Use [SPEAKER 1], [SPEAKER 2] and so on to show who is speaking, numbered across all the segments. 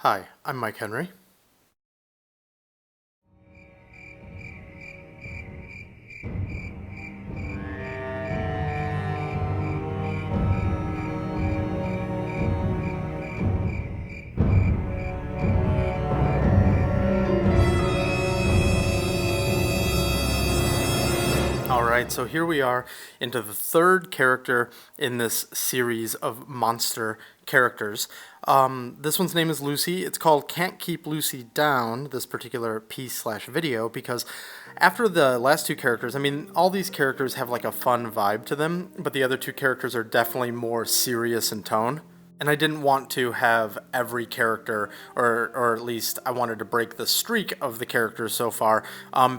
[SPEAKER 1] Hi, I'm Mike Henry. Alright, so here we are into the third character in this series of monster characters. This one's name is Lucy. It's called Can't Keep Lucy Down, this particular piece slash video, because after the last two characters, I mean, all these characters have like a fun vibe to them, but the other two characters are definitely more serious in tone. And I didn't want to have every character, or at least I wanted to break the streak of the characters so far,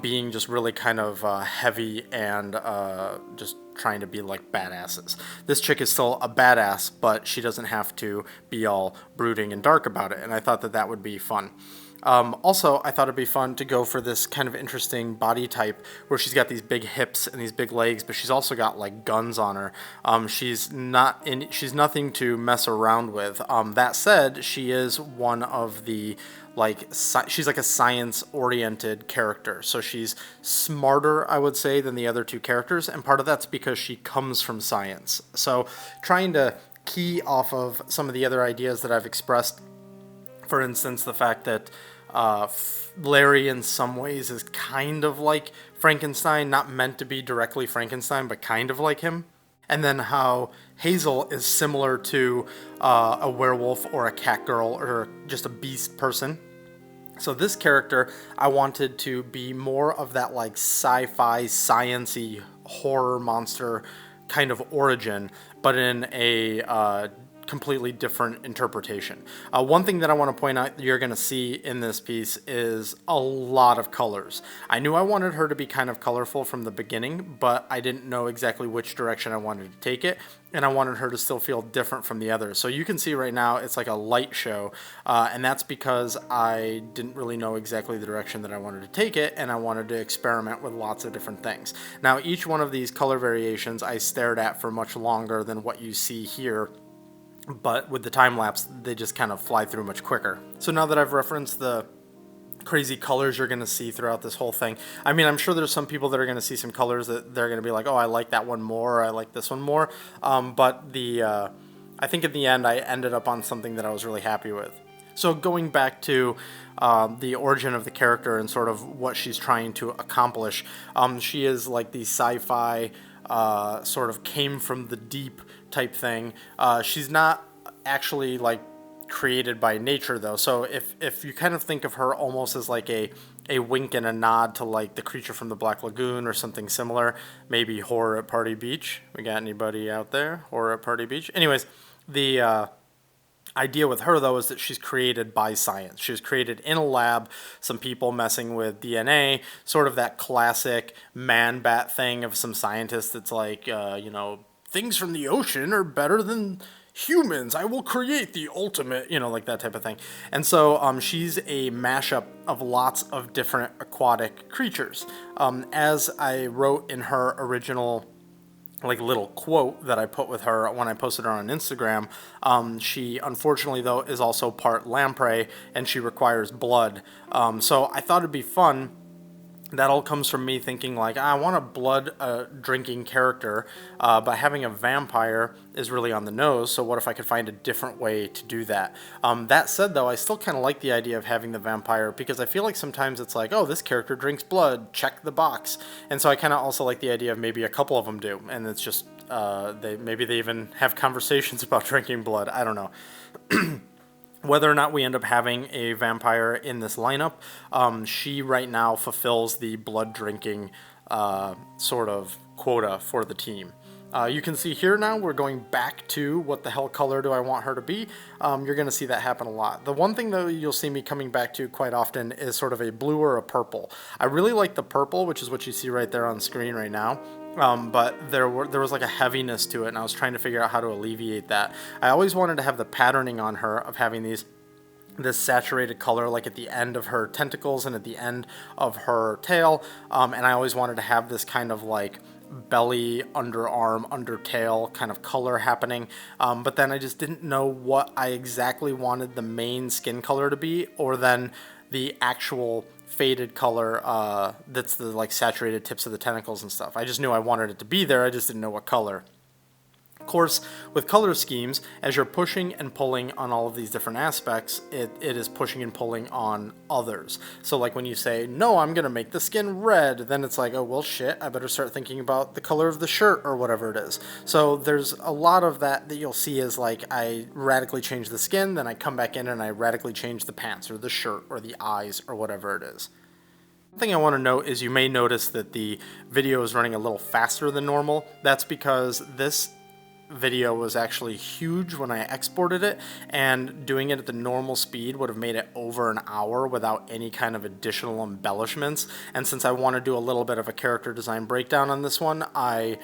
[SPEAKER 1] being just really kind of heavy and just trying to be like badasses. This chick is still a badass, but she doesn't have to be all brooding and dark about it, and I thought that that would be fun. Also, I thought it'd be fun to go for this kind of interesting body type where she's got these big hips and these big legs, but she's also got like guns on her. She's nothing to mess around with. That said, she is one of the she's like a science-oriented character, so she's smarter, I would say, than the other two characters, and part of that's because she comes from science. So, trying to key off of some of the other ideas that I've expressed, for instance, the fact that Larry in some ways is kind of like Frankenstein, not meant to be directly Frankenstein, but kind of like him. And then how Hazel is similar to a werewolf or a cat girl or just a beast person. So this character, I wanted to be more of that like sci-fi, science-y horror monster kind of origin, but in a completely different interpretation. One thing that I want to point out you're going to see in this piece is a lot of colors. I knew I wanted her to be kind of colorful from the beginning, but I didn't know exactly which direction I wanted to take it, and I wanted her to still feel different from the others. So you can see right now it's like a light show, and that's because I didn't really know exactly the direction that I wanted to take it, and I wanted to experiment with lots of different things. Now, each one of these color variations I stared at for much longer than what you see here, but with the time lapse, they just kind of fly through much quicker. So now that I've referenced the crazy colors you're going to see throughout this whole thing, I mean, I'm sure there's some people that are going to see some colors that they're going to be like, oh, I like that one more, or I like this one more. I think in the end, I ended up on something that I was really happy with. So going back to the origin of the character and sort of what she's trying to accomplish, she is like the sci-fi sort of came from the deep type thing. She's not actually like created by nature though. So if you kind of think of her almost as like a wink and a nod to like the creature from the Black Lagoon or something similar, maybe Horror at Party Beach. We got anybody out there? Horror at Party Beach? Anyways, the idea with her though is that she's created by science. She was created in a lab, some people messing with DNA, sort of that classic man bat thing of some scientist that's like, things from the ocean are better than humans. I will create the ultimate, like that type of thing. And so she's a mashup of lots of different aquatic creatures. As I wrote in her original like little quote that I put with her when I posted her on Instagram. She unfortunately though is also part lamprey and she requires blood. So I thought it'd be fun. That all comes from me thinking like I want a blood drinking character, but having a vampire is really on the nose. So what if I could find a different way to do that? That said, though, I still kind of like the idea of having the vampire because I feel like sometimes it's like, oh, this character drinks blood, check the box. And so I kind of also like the idea of maybe a couple of them do, and it's just they even have conversations about drinking blood. I don't know. Whether or not we end up having a vampire in this lineup, she right now fulfills the blood drinking sort of quota for the team. You can see here now we're going back to what the hell color do I want her to be. You're going to see that happen a lot. The one thing though you'll see me coming back to quite often is sort of a blue or a purple. I really like the purple, which is what you see right there on screen right now. But there was like a heaviness to it, and I was trying to figure out how to alleviate that. I always wanted to have the patterning on her of having this saturated color like at the end of her tentacles and at the end of her tail, and I always wanted to have this kind of like belly, underarm, undertail kind of color happening. But then I just didn't know what I exactly wanted the main skin color to be, or then the actual faded color that's the like saturated tips of the tentacles and stuff. I just knew I wanted it to be there, I just didn't know what color. Of course, with color schemes, as you're pushing and pulling on all of these different aspects, it is pushing and pulling on others. So like when you say, no, I'm going to make the skin red, then it's like, oh, well, shit, I better start thinking about the color of the shirt or whatever it is. So there's a lot of that you'll see is like I radically change the skin, then I come back in and I radically change the pants or the shirt or the eyes or whatever it is. One thing I want to note is you may notice that the video is running a little faster than normal. That's because this video was actually huge when I exported it, and doing it at the normal speed would have made it over an hour without any kind of additional embellishments. And since I want to do a little bit of a character design breakdown on this one, I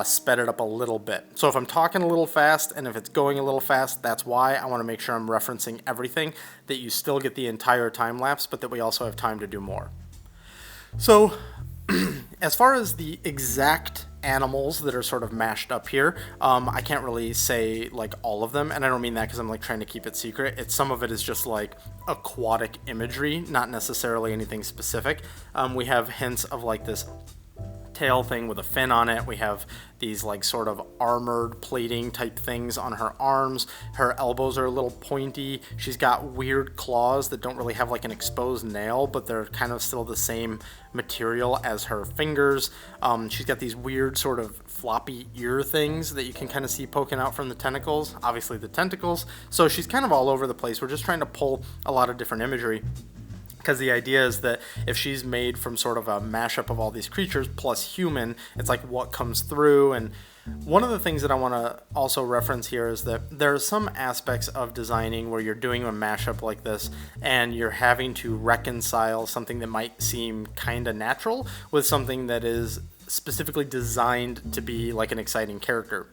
[SPEAKER 1] sped it up a little bit. So if I'm talking a little fast and if it's going a little fast, that's why. I want to make sure I'm referencing everything, that you still get the entire time lapse, but that we also have time to do more. So as far as the exact animals that are sort of mashed up here, I can't really say like all of them, and I don't mean that because I'm like trying to keep it secret. Some of it is just like aquatic imagery, not necessarily anything specific. We have hints of like this tail thing with a fin on it. We have these like sort of armored plating type things on her arms. Her elbows are a little pointy. She's got weird claws that don't really have like an exposed nail, but they're kind of still the same material as her fingers. She's got these weird sort of floppy ear things that you can kind of see poking out from the tentacles, obviously the tentacles. So she's kind of all over the place. We're just trying to pull a lot of different imagery, because the idea is that if she's made from sort of a mashup of all these creatures plus human, it's like what comes through. And one of the things that I want to also reference here is that there are some aspects of designing where you're doing a mashup like this and you're having to reconcile something that might seem kind of natural with something that is specifically designed to be like an exciting character.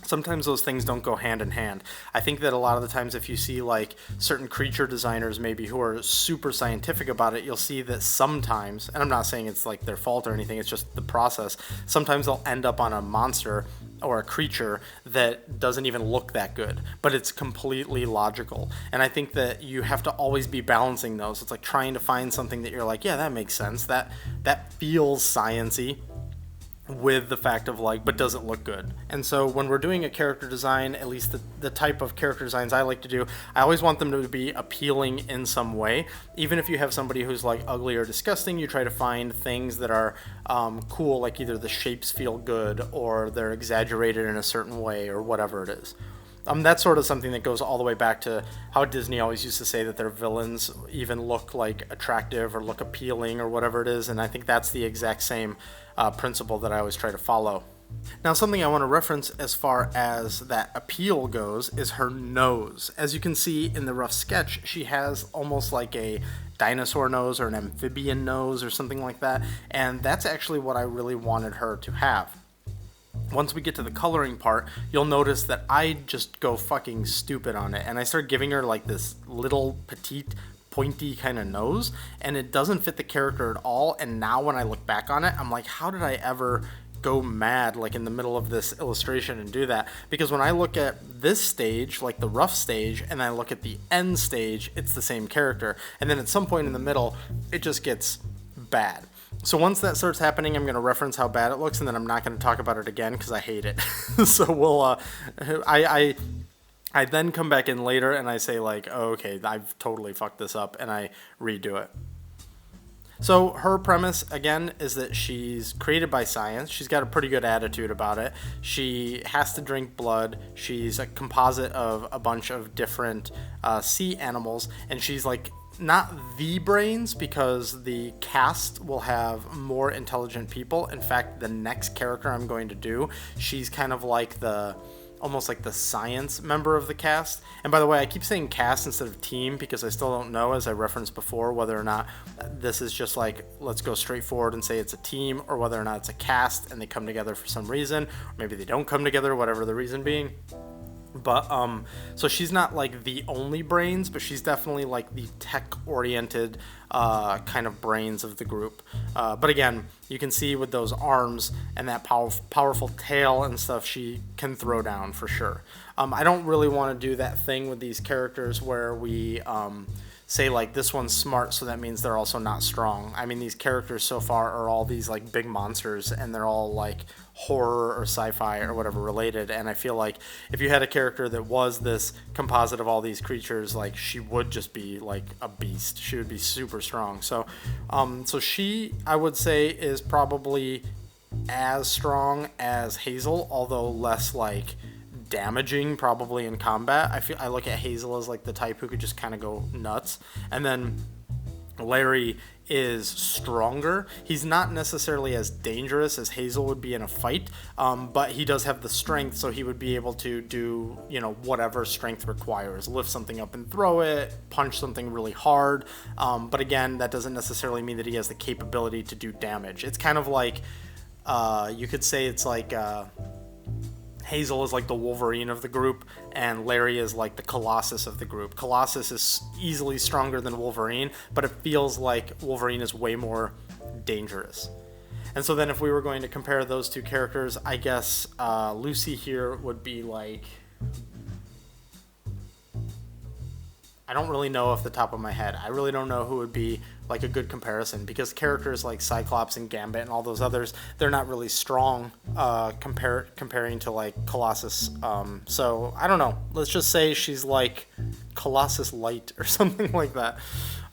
[SPEAKER 1] Sometimes those things don't go hand in hand. I think that a lot of the times if you see like certain creature designers maybe who are super scientific about it, you'll see that sometimes, and I'm not saying it's like their fault or anything, it's just the process, sometimes they'll end up on a monster or a creature that doesn't even look that good, but it's completely logical. And I think that you have to always be balancing those. It's like trying to find something that you're like, yeah, that makes sense, that feels science-y, with the fact of like, but does it look good? And so when we're doing a character design, at least the type of character designs I like to do, I always want them to be appealing in some way. Even if you have somebody who's like ugly or disgusting, you try to find things that are cool, like either the shapes feel good or they're exaggerated in a certain way or whatever it is. That's sort of something that goes all the way back to how Disney always used to say that their villains even look like attractive or look appealing or whatever it is, and I think that's the exact same principle that I always try to follow. Now, something I want to reference as far as that appeal goes is her nose. As you can see in the rough sketch, she has almost like a dinosaur nose or an amphibian nose or something like that, and that's actually what I really wanted her to have. Once we get to the coloring part, you'll notice that I just go fucking stupid on it, and I start giving her like this little petite pointy kind of nose, and it doesn't fit the character at all. And now when I look back on it, I'm like, how did I ever go mad like in the middle of this illustration and do that? Because when I look at this stage, like the rough stage, and I look at the end stage, it's the same character, and then at some point in the middle it just gets bad. So once that starts happening, I'm going to reference how bad it looks, and then I'm not going to talk about it again because I hate it. So we'll I then come back in later and I say like, oh, okay, I've totally fucked this up, and I redo it. So her premise, again, is that she's created by science. She's got a pretty good attitude about it. She has to drink blood. She's a composite of a bunch of different sea animals, and she's like not the brains, because the cast will have more intelligent people. In fact, the next character I'm going to do, she's kind of like almost like the science member of the cast. And by the way, I keep saying cast instead of team because I still don't know, as I referenced before, whether or not this is just like, let's go straight forward and say it's a team, or whether or not it's a cast and they come together for some reason, or maybe they don't come together, whatever the reason being. But so she's not like the only brains, but she's definitely like the tech-oriented kind of brains of the group. But again, you can see with those arms and that powerful tail and stuff, she can throw down for sure. I don't really want to do that thing with these characters where we say like this one's smart, so that means they're also not strong. I mean, these characters so far are all these like big monsters, and they're all like horror or sci-fi or whatever related. And I feel like if you had a character that was this composite of all these creatures, like she would just be like a beast. She would be super strong. So, so she, I would say, is probably as strong as Hazel, although less like damaging probably in combat. I look at Hazel as like the type who could just kind of go nuts, and then Larry is stronger. He's not necessarily as dangerous as Hazel would be in a fight, but he does have the strength, so he would be able to do, you know, whatever strength requires. Lift something up and throw it, punch something really hard, but again, that doesn't necessarily mean that he has the capability to do damage. It's kind of like, you could say it's like, Hazel is like the Wolverine of the group, and Larry is like the Colossus of the group. Colossus is easily stronger than Wolverine, but it feels like Wolverine is way more dangerous. And so then if we were going to compare those two characters, I guess Lucy here would be like... I don't really know off the top of my head. I really don't know who would be like a good comparison, because characters like Cyclops and Gambit and all those others, they're not really strong comparing to like Colossus. So I don't know. Let's just say she's like Colossus Light or something like that.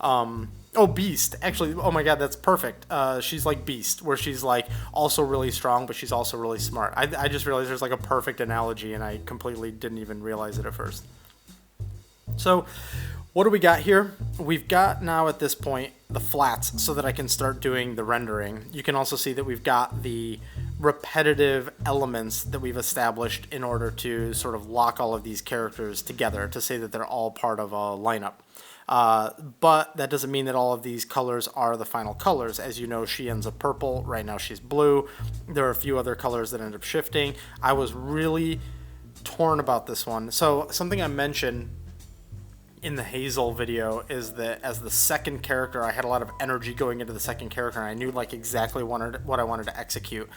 [SPEAKER 1] Oh, Beast. Actually, oh my god, that's perfect. She's like Beast, where she's like also really strong, but she's also really smart. I just realized there's like a perfect analogy, and I completely didn't even realize it at first. So what do we got here? We've got now at this point the flats so that I can start doing the rendering. You can also see that we've got the repetitive elements that we've established in order to sort of lock all of these characters together to say that they're all part of a lineup. But that doesn't mean that all of these colors are the final colors. As you know, she ends up purple. Right now she's blue. There are a few other colors that end up shifting. I was really torn about this one. So something I mentioned in the Hazel video is that as the second character, I had a lot of energy going into the second character, and I knew like exactly what I wanted to execute.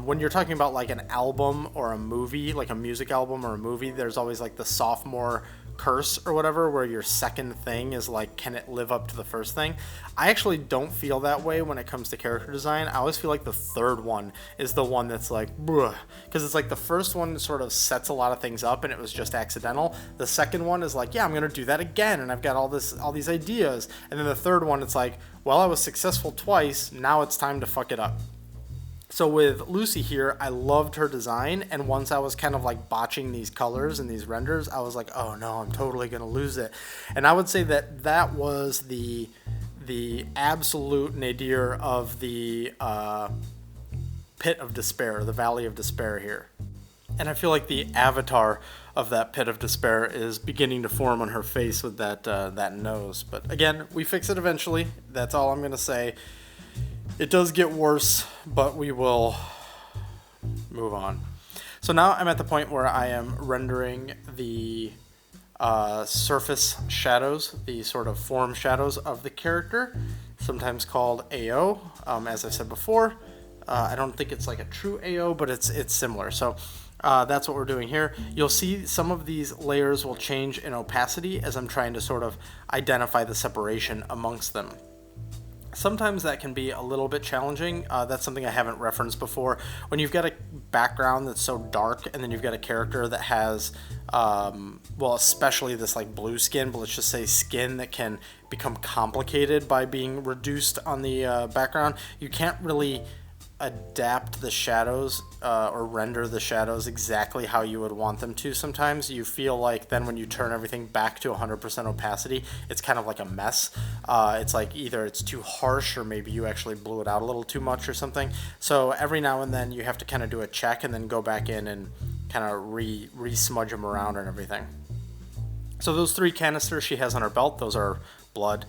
[SPEAKER 1] When you're talking about like an album or a movie, like a music album or a movie, there's always like the sophomore curse or whatever, where your second thing is like, can it live up to the first thing? I actually don't feel that way when it comes to character design. I always feel like the third one is the one that's like, because it's like the first one sort of sets a lot of things up and it was just accidental. The second one is like, yeah, I'm gonna do that again, and I've got all these ideas. And then the third one, it's like, well, I was successful twice, now it's time to fuck it up. So with Lucy here, I loved her design, and once I was kind of like botching these colors and these renders, I was like, oh no, I'm totally gonna lose it. And I would say that that was the absolute nadir of the pit of despair, the valley of despair here. And I feel like the avatar of that pit of despair is beginning to form on her face with that nose. But again, we fix it eventually. That's all I'm gonna say. It does get worse, but we will move on. So now I'm at the point where I am rendering the surface shadows, the sort of form shadows of the character, sometimes called AO. As I said before, I don't think it's like a true AO, but it's similar. So that's what we're doing here. You'll see some of these layers will change in opacity as I'm trying to sort of identify the separation amongst them. Sometimes that can be a little bit challenging. That's something I haven't referenced before. When you've got a background that's so dark, and then you've got a character that has, well, especially this like blue skin, but let's just say skin that can become complicated by being reduced on the background, you can't really adapt the shadows or render the shadows exactly how you would want them to. Sometimes you feel like then when you turn everything back to 100% opacity, it's kind of like a mess. It's like either it's too harsh or maybe you actually blew it out a little too much or something. So every now and then you have to kind of do a check and then go back in and kind of re-smudge them around and everything. So those 3 canisters she has on her belt, those are blood.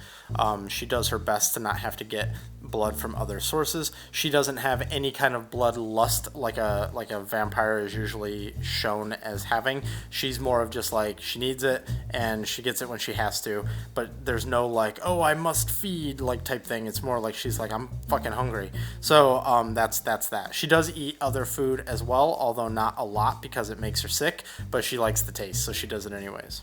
[SPEAKER 1] She does her best to not have to get blood from other sources. She doesn't have any kind of blood lust like a vampire is usually shown as having. She's more of just like she needs it and she gets it when she has to. But there's no like, oh, I must feed like type thing. It's more like she's like, I'm fucking hungry. So that's that. She does eat other food as well, although not a lot because it makes her sick. But she likes the taste, so she does it anyways.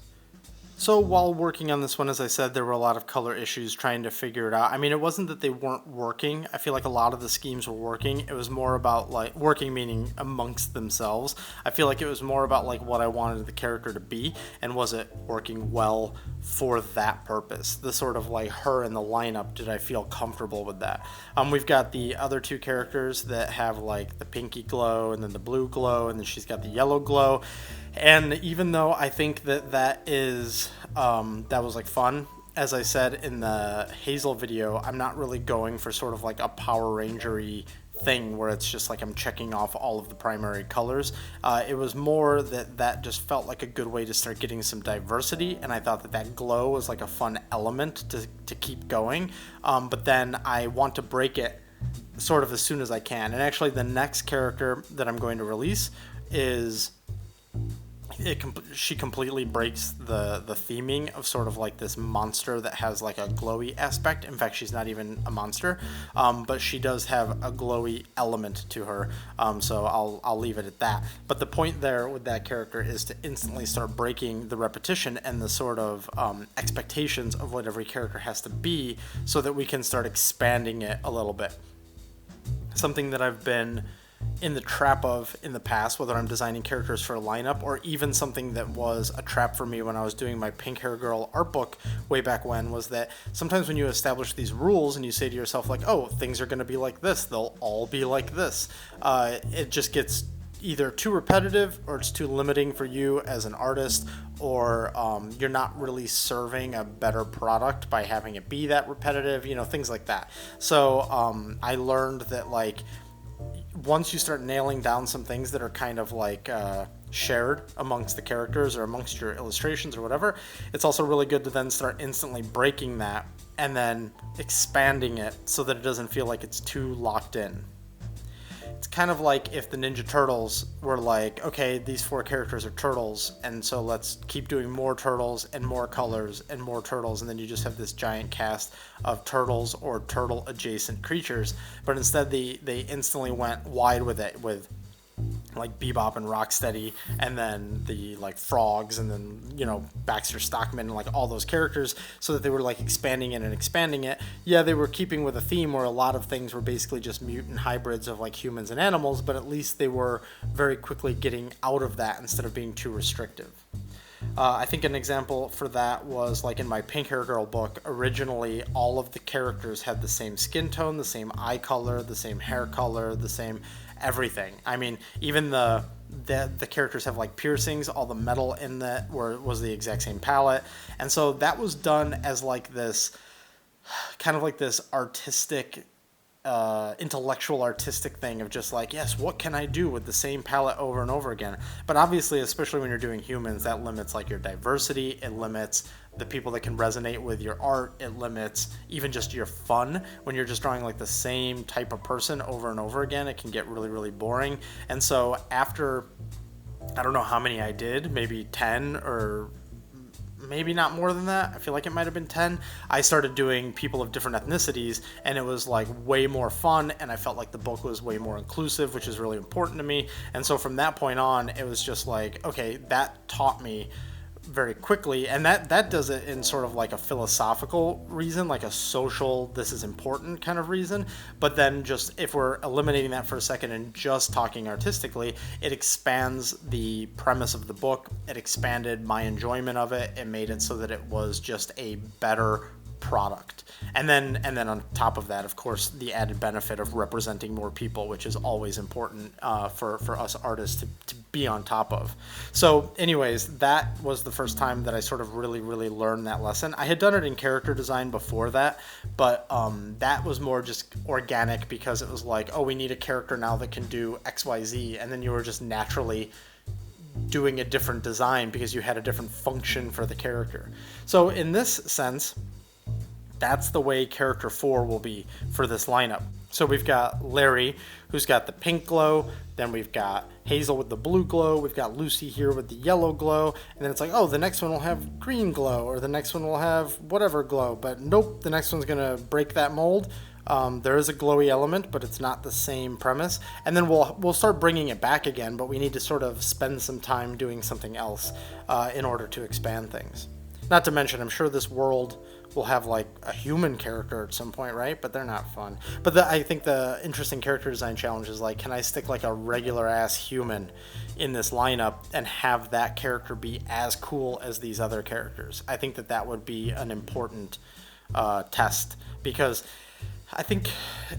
[SPEAKER 1] So while working on this one, as I said, there were a lot of color issues trying to figure it out. I mean, it wasn't that they weren't working. I feel like a lot of the schemes were working. It was more about like working, meaning amongst themselves. I feel like it was more about like what I wanted the character to be and was it working well for that purpose. The sort of like her in the lineup, did I feel comfortable with that? We've got the other 2 characters that have like the pinky glow and then the blue glow and then she's got the yellow glow. And even though I think that is that was like fun, as I said in the Hazel video, I'm not really going for sort of like a Power Ranger-y thing where it's just like I'm checking off all of the primary colors. It was more that just felt like a good way to start getting some diversity, and I thought that glow was like a fun element to keep going. But then I want to break it sort of as soon as I can. And actually the next character that I'm going to release is... she completely breaks the theming of sort of like this monster that has like a glowy aspect. In fact, she's not even a monster, but she does have a glowy element to her. So I'll leave it at that. But the point there with that character is to instantly start breaking the repetition and the sort of expectations of what every character has to be, so that we can start expanding it a little bit. Something that I've been in the trap of in the past, whether I'm designing characters for a lineup or even something that was a trap for me when I was doing my Pink Hair Girl art book way back when, was that sometimes when you establish these rules and you say to yourself like, oh, things are going to be like this, they'll all be like this, it just gets either too repetitive or it's too limiting for you as an artist, or you're not really serving a better product by having it be that repetitive, things like that. So I learned that like once you start nailing down some things that are kind of like shared amongst the characters or amongst your illustrations or whatever, it's also really good to then start instantly breaking that and then expanding it so that it doesn't feel like it's too locked in. It's kind of like if the Ninja Turtles were like, okay, these 4 characters are turtles, and so let's keep doing more turtles and more colors and more turtles, and then you just have this giant cast of turtles or turtle adjacent creatures. But instead they instantly went wide with it, with like Bebop and Rocksteady, and then the like frogs, and then Baxter Stockman, and like all those characters, so that they were like expanding it and expanding it. Yeah, they were keeping with a theme where a lot of things were basically just mutant hybrids of like humans and animals, but at least they were very quickly getting out of that instead of being too restrictive. I think an example for that was like in my Pink Hair Girl book. Originally, all of the characters had the same skin tone, the same eye color, the same hair color, the same everything. I mean, even the characters have like piercings. All the metal in that was the exact same palette, and so that was done as like this kind of like this artistic, intellectual artistic thing of just like, yes, what can I do with the same palette over and over again? But obviously, especially when you're doing humans, that limits like your diversity. It limits the people that can resonate with your art. It limits even just your fun. When you're just drawing like the same type of person over and over again, it can get really, really boring. And so after, I don't know how many I did, maybe 10 or maybe not more than that. I feel like it might have been 10. I started doing people of different ethnicities, and it was like way more fun, and I felt like the book was way more inclusive, which is really important to me. And so from that point on, it was just like, okay, that taught me very quickly, and that does it in sort of like a philosophical reason, like a social, this is important kind of reason. But then just if we're eliminating that for a second and just talking artistically, it expands the premise of the book. It expanded my enjoyment of it. It made it so that it was just a better product. And then on top of that, of course, the added benefit of representing more people, which is always important for us artists to be on top of. So anyways, that was the first time that I sort of really, really learned that lesson. I had done it in character design before that, but that was more just organic, because it was like, oh, we need a character now that can do XYZ, and then you were just naturally doing a different design because you had a different function for the character. So in this sense, that's the way character 4 will be for this lineup. So we've got Larry, who's got the pink glow, then we've got Hazel with the blue glow, we've got Lucy here with the yellow glow, and then it's like, oh, the next one will have green glow, or the next one will have whatever glow, but nope, the next one's gonna break that mold. There is a glowy element, but it's not the same premise. And then we'll start bringing it back again, but we need to sort of spend some time doing something else in order to expand things. Not to mention, I'm sure this world will have like a human character at some point, right? But they're not fun. But I think the interesting character design challenge is like, can I stick like a regular ass human in this lineup and have that character be as cool as these other characters? I think that would be an important test, because I think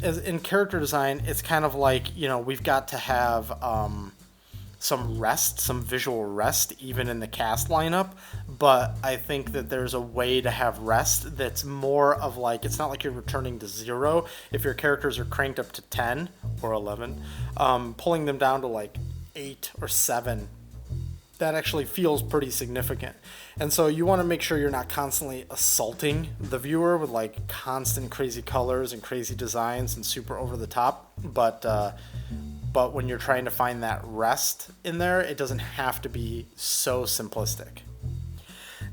[SPEAKER 1] as in character design, it's kind of like, you know, we've got to have some rest, some visual rest, even in the cast lineup. But I think that there's a way to have rest that's more of like, it's not like you're returning to 0. If your characters are cranked up to 10 or 11, pulling them down to like 8 or 7, that actually feels pretty significant. And so you want to make sure you're not constantly assaulting the viewer with like constant crazy colors and crazy designs and super over the top. But when you're trying to find that rest in there, it doesn't have to be so simplistic.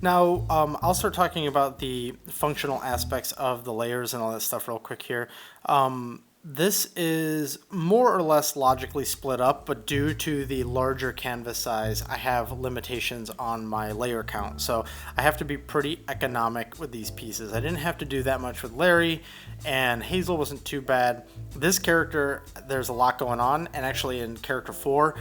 [SPEAKER 1] Now, I'll start talking about the functional aspects of the layers and all that stuff real quick here. This is more or less logically split up, but due to the larger canvas size, I have limitations on my layer count. So I have to be pretty economic with these pieces. I didn't have to do that much with Larry, and Hazel wasn't too bad. This character, there's a lot going on, and actually in character 4,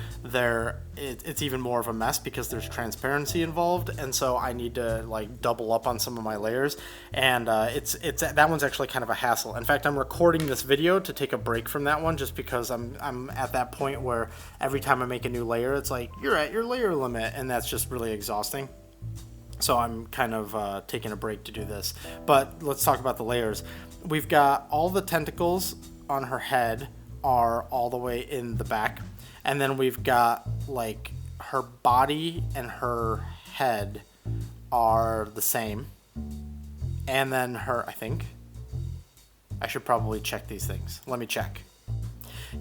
[SPEAKER 1] it's even more of a mess because there's transparency involved, and so I need to like double up on some of my layers, and it's that one's actually kind of a hassle. In fact, I'm recording this video to take a break from that one just because I'm at that point where every time I make a new layer, it's like, you're at your layer limit, and that's just really exhausting. So I'm kind of taking a break to do this. But let's talk about the layers. We've got all the tentacles on her head are all the way in the back. And then we've got like her body and her head are the same. And then I think I should probably check these things. Let me check.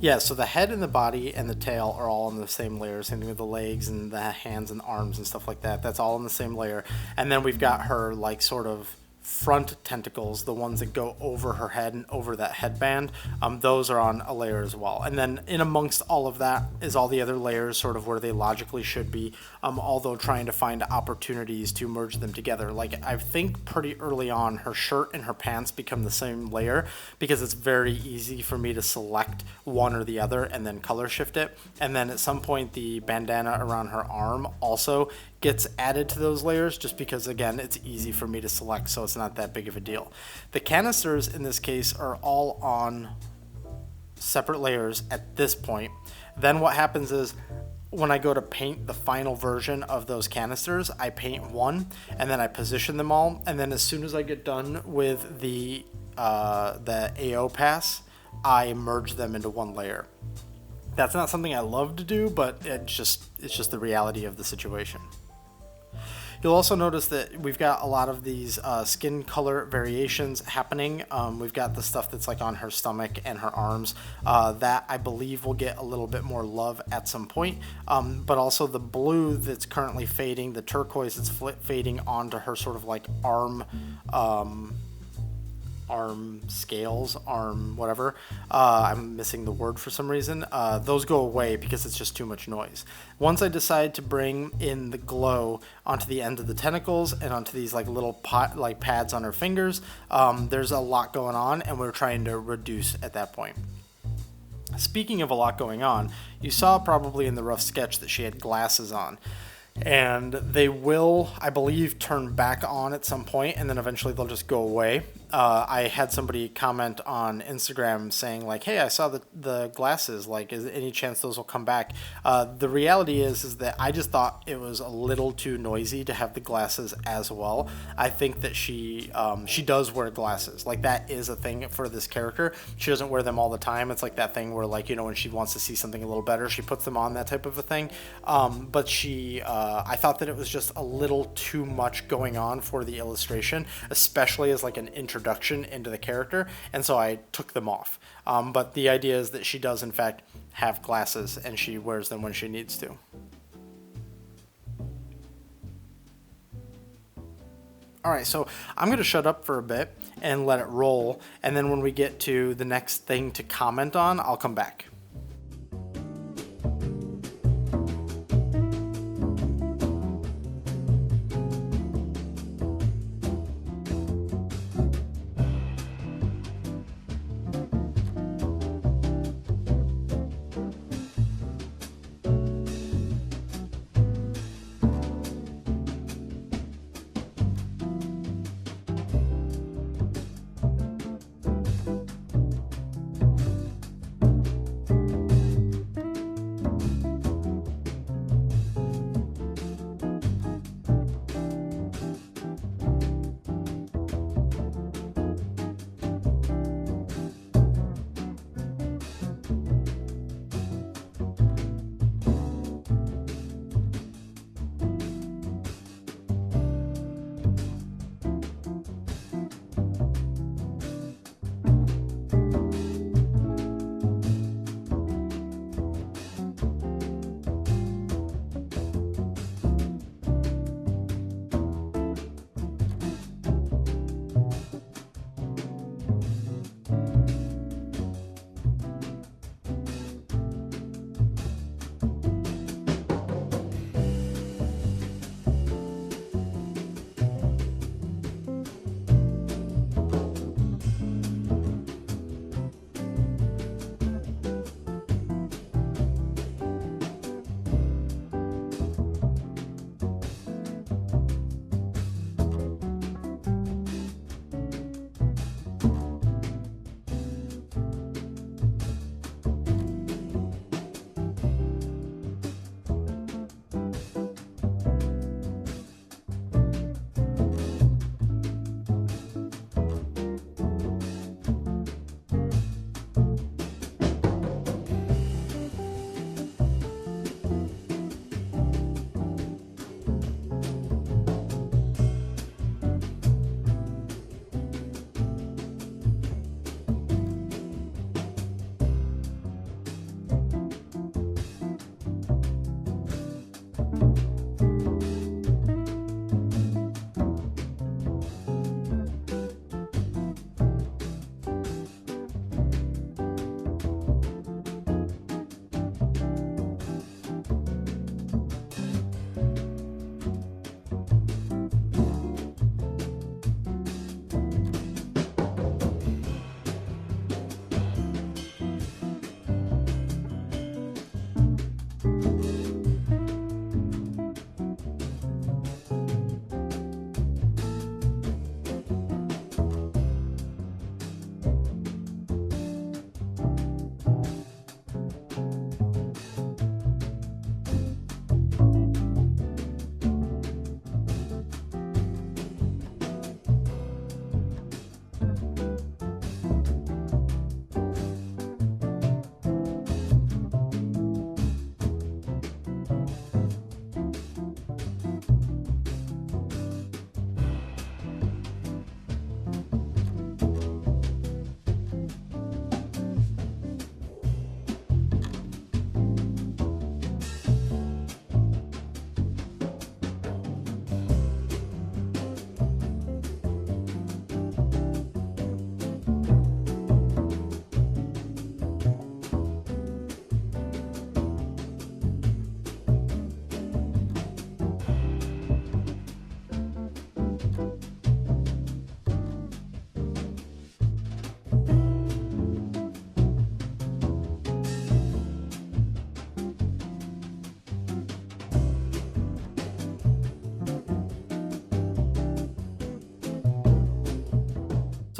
[SPEAKER 1] Yeah, so the head and the body and the tail are all in the same layer. Same thing with the legs and the hands and arms and stuff like that. That's all in the same layer. And then we've got her like sort of front tentacles, the ones that go over her head and over that headband, those are on a layer as well. And then in amongst all of that is all the other layers sort of where they logically should be, although trying to find opportunities to merge them together. Like I think pretty early on, her shirt and her pants become the same layer because it's very easy for me to select one or the other and then color shift it. And then at some point the bandana around her arm also gets added to those layers just because, again, it's easy for me to select, so it's not that big of a deal. The canisters in this case are all on separate layers at this point. Then what happens is when I go to paint the final version of those canisters, I paint one and then I position them all, and then as soon as I get done with the AO pass, I merge them into one layer. That's not something I love to do, but it's just the reality of the situation. You'll also notice that we've got a lot of these skin color variations happening. We've got the stuff that's like on her stomach and her arms. That I believe will get a little bit more love at some point. But also the blue that's currently fading, the turquoise that's fading onto her sort of like arm scales, whatever. I'm missing the word for some reason. Those go away because it's just too much noise. Once I decide to bring in the glow onto the end of the tentacles and onto these like little pads on her fingers, there's a lot going on, and we're trying to reduce at that point. Speaking of a lot going on, you saw probably in the rough sketch that she had glasses on. And they will, I believe, turn back on at some point, and then eventually they'll just go away. I had somebody comment on Instagram saying like, "Hey, I saw the glasses. Like, is there any chance those will come back?" The reality is that I just thought it was a little too noisy to have the glasses as well. I think that she does wear glasses. Like that is a thing for this character. She doesn't wear them all the time. It's like that thing where like when she wants to see something a little better, she puts them on, that type of a thing. But I thought that it was just a little too much going on for the illustration, especially as like an introduction into the character, and so I took them off. But the idea is that she does in fact have glasses and she wears them when she needs to. All right, so I'm going to shut up for a bit and let it roll, and then when we get to the next thing to comment on, I'll come back.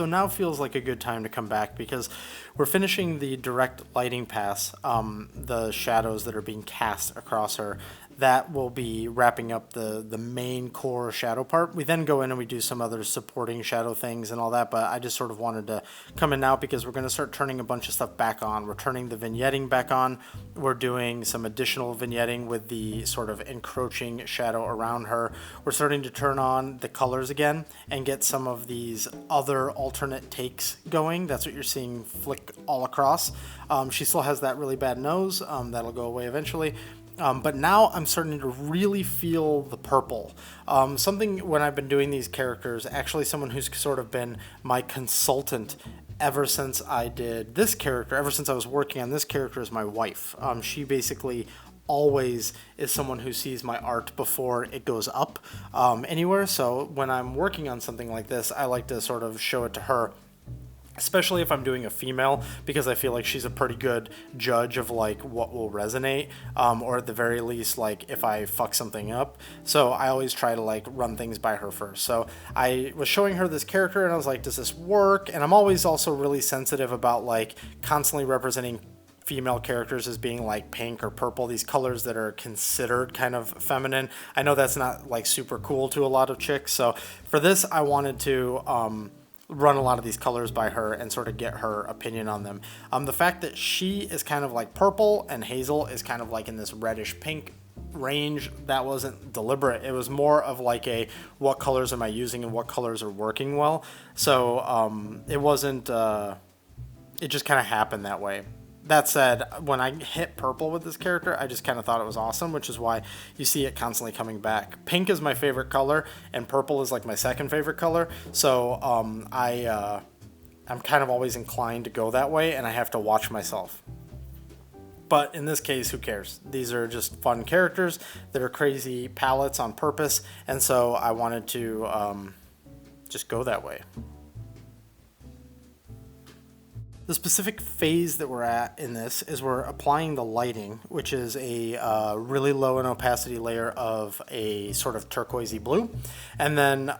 [SPEAKER 1] So now feels like a good time to come back because we're finishing the direct lighting pass, the shadows that are being cast across her. That will be wrapping up the main core shadow part. We then go in and we do some other supporting shadow things and all that, but I just sort of wanted to come in now because we're going to start turning a bunch of stuff back on. We're turning the vignetting back on. We're doing some additional vignetting with the sort of encroaching shadow around her. We're starting to turn on the colors again and get some of these other alternate takes going. That's what you're seeing flick all across. She still has that really bad nose. That'll go away eventually. But now I'm starting to really feel the purple. Something when I've been doing these characters, actually someone who's sort of been my consultant ever since I did this character, ever since I was working on this character, is my wife. She basically always is someone who sees my art before it goes up anywhere. So when I'm working on something like this, I like to sort of show it to her, especially if I'm doing a female, because I feel like she's a pretty good judge of like what will resonate, or at the very least, like if I fuck something up. So I always try to like run things by her first. So I was showing her this character and I was like, does this work? And I'm always also really sensitive about like constantly representing female characters as being like pink or purple, these colors that are considered kind of feminine. I know that's not like super cool to a lot of chicks. So for this, I wanted to run a lot of these colors by her and sort of get her opinion on them. The fact that she is kind of like purple and Hazel is kind of like in this reddish pink range, that wasn't deliberate. It was more of like a, what colors am I using and what colors are working well. So it wasn't, it just kind of happened that way. That said, when I hit purple with this character, I just kind of thought it was awesome, which is why you see it constantly coming back. Pink is my favorite color, and purple is like my second favorite color. So I'm kind of always inclined to go that way, and I have to watch myself. But in this case, who cares? These are just fun characters that are crazy palettes on purpose, and so I wanted to just go that way. The specific phase that we're at in this is we're applying the lighting, which is a really low in opacity layer of a sort of turquoisey blue. And then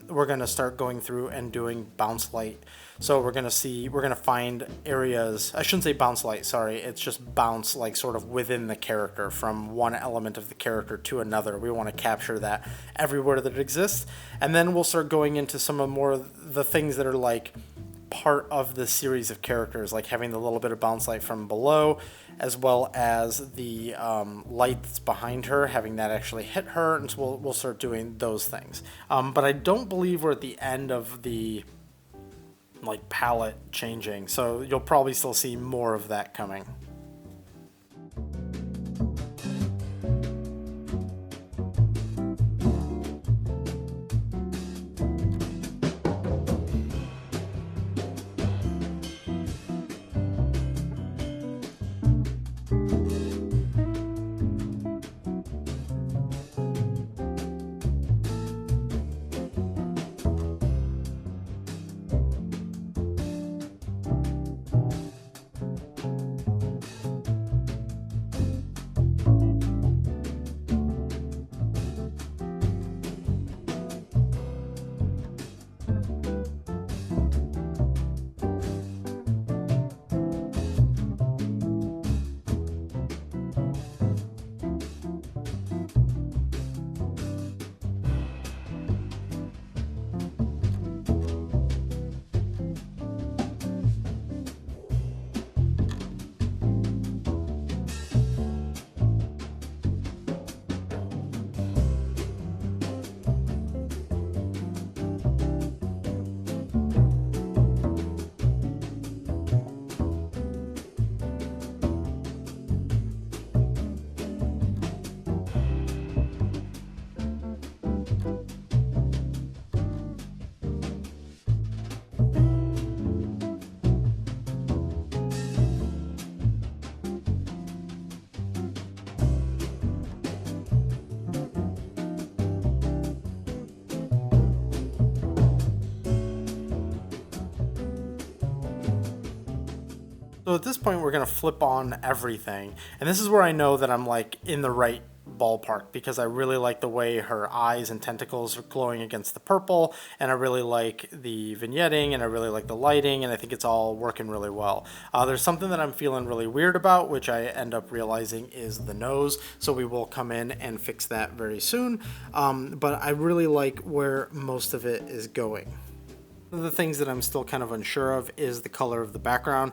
[SPEAKER 1] we're going to start going through and doing bounce light. So we're going to find areas, I shouldn't say bounce light, sorry, it's just bounce like sort of within the character from one element of the character to another. We want to capture that everywhere that it exists. And then we'll start going into some of more of the things that are like part of the series of characters, like having the little bit of bounce light from below, as well as the light that's behind her, having that actually hit her, and so we'll start doing those things. But I don't believe we're at the end of the like palette changing, so you'll probably still see more of that coming. So at this point, we're going to flip on everything. And this is where I know that I'm like in the right ballpark because I really like the way her eyes and tentacles are glowing against the purple, and I really like the vignetting, and I really like the lighting, and I think it's all working really well. There's something that I'm feeling really weird about, which I end up realizing is the nose, so we will come in and fix that very soon, but I really like where most of it is going. One of the things that I'm still kind of unsure of is the color of the background.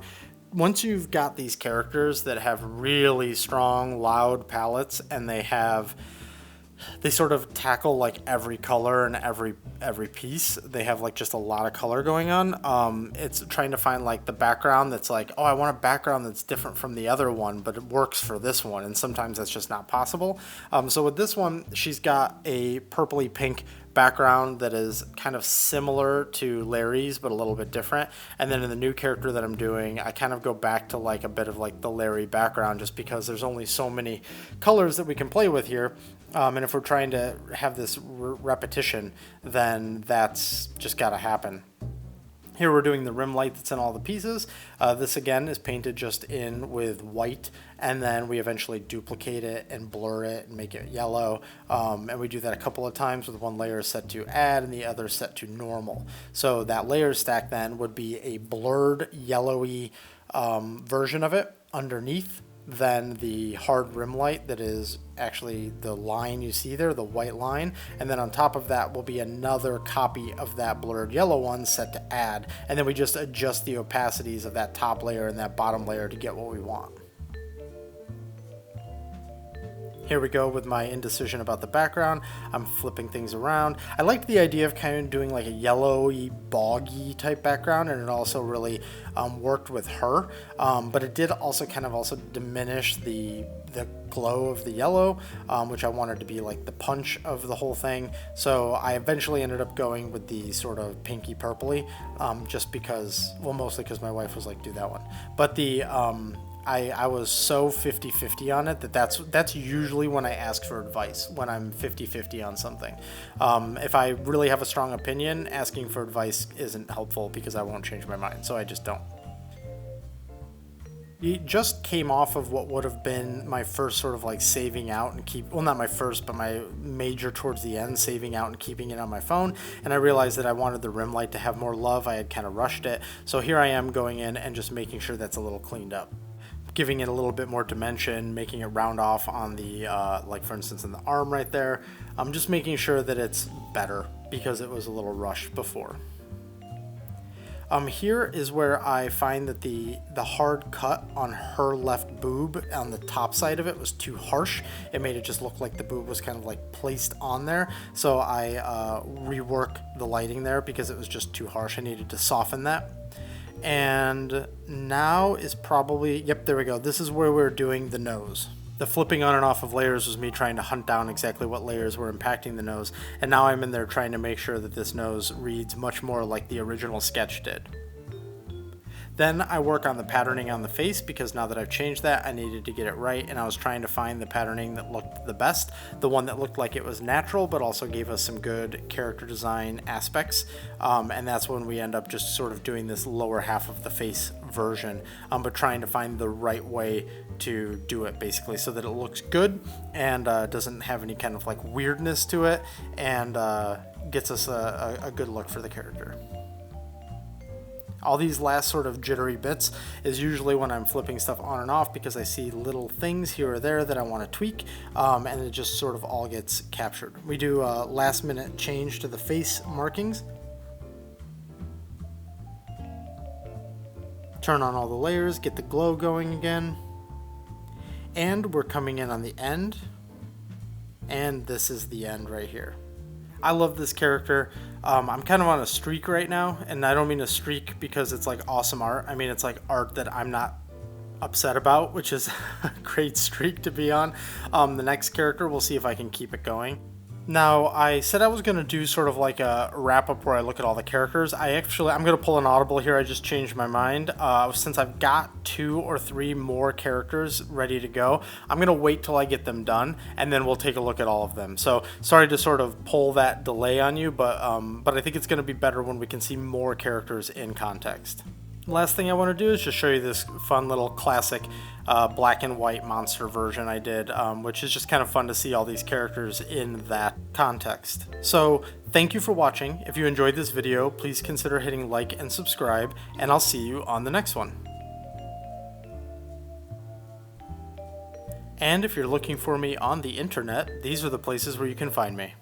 [SPEAKER 1] Once you've got these characters that have really strong, loud palettes, and they sort of tackle like every color and every piece. They have like just a lot of color going on. It's trying to find like the background that's like, oh, I want a background that's different from the other one, but it works for this one, and sometimes that's just not possible. So with this one, she's got a purpley pink background that is kind of similar to Larry's but a little bit different, and then in the new character that I'm doing, I kind of go back to like a bit of like the Larry background just because there's only so many colors that we can play with here, and if we're trying to have this repetition, then that's just got to happen. Here we're doing the rim light that's in all the pieces. This again is painted just in with white, and then we eventually duplicate it and blur it and make it yellow. And we do that a couple of times with one layer set to add and the other set to normal. So that layer stack then would be a blurred yellowy version of it underneath, then the hard rim light that is actually the line you see there, the white line, and then on top of that will be another copy of that blurred yellow one set to add, and then we just adjust the opacities of that top layer and that bottom layer to get what we want. Here we go with my indecision about the background. I'm flipping things around. I liked the idea of kind of doing like a yellowy, boggy type background, and it also really worked with her. But it did also kind of also diminish the glow of the yellow, which I wanted to be like the punch of the whole thing. So I eventually ended up going with the sort of pinky purpley, just because, well, mostly because my wife was like, do that one. But the I was so 50-50 on it that's usually when I ask for advice, when I'm 50-50 on something. If I really have a strong opinion, asking for advice isn't helpful because I won't change my mind, so I just don't. He just came off of what would have been my first sort of like saving out and well, not my first, but my major towards the end, saving out and keeping it on my phone. And I realized that I wanted the rim light to have more love. I had kind of rushed it. So here I am going in and just making sure that's a little cleaned up, giving it a little bit more dimension, making it round off on the, like for instance in the arm right there. I'm just making sure that it's better because it was a little rushed before. Here is where I find that the hard cut on her left boob on the top side of it was too harsh. It made it just look like the boob was kind of like placed on there. So I rework the lighting there because it was just too harsh. I needed to soften that. And now is probably, yep, there we go. This is where we're doing the nose. The flipping on and off of layers was me trying to hunt down exactly what layers were impacting the nose. And now I'm in there trying to make sure that this nose reads much more like the original sketch did. Then I work on the patterning on the face because now that I've changed that, I needed to get it right, and I was trying to find the patterning that looked the best, the one that looked like it was natural but also gave us some good character design aspects, and that's when we end up just sort of doing this lower half of the face version, but trying to find the right way to do it basically so that it looks good and doesn't have any kind of like weirdness to it, and gets us a good look for the character. All these last sort of jittery bits is usually when I'm flipping stuff on and off because I see little things here or there that I want to tweak, and it just sort of all gets captured. We do a last minute change to the face markings. Turn on all the layers, get the glow going again. And we're coming in on the end. And this is the end right here. I love this character. I'm kind of on a streak right now, and I don't mean a streak because it's like awesome art. I mean it's like art that I'm not upset about, which is a great streak to be on. The next character, we'll see if I can keep it going. Now, I said I was going to do sort of like a wrap-up where I look at all the characters. I'm going to pull an audible here. I just changed my mind. Since I've got 2 or 3 more characters ready to go, I'm going to wait till I get them done, and then we'll take a look at all of them. So, sorry to sort of pull that delay on you, but I think it's going to be better when we can see more characters in context. Last thing I want to do is just show you this fun little classic black and white monster version I did, which is just kind of fun to see all these characters in that context. So thank you for watching. If you enjoyed this video, please consider hitting like and subscribe, and I'll see you on the next one. And if you're looking for me on the internet, these are the places where you can find me.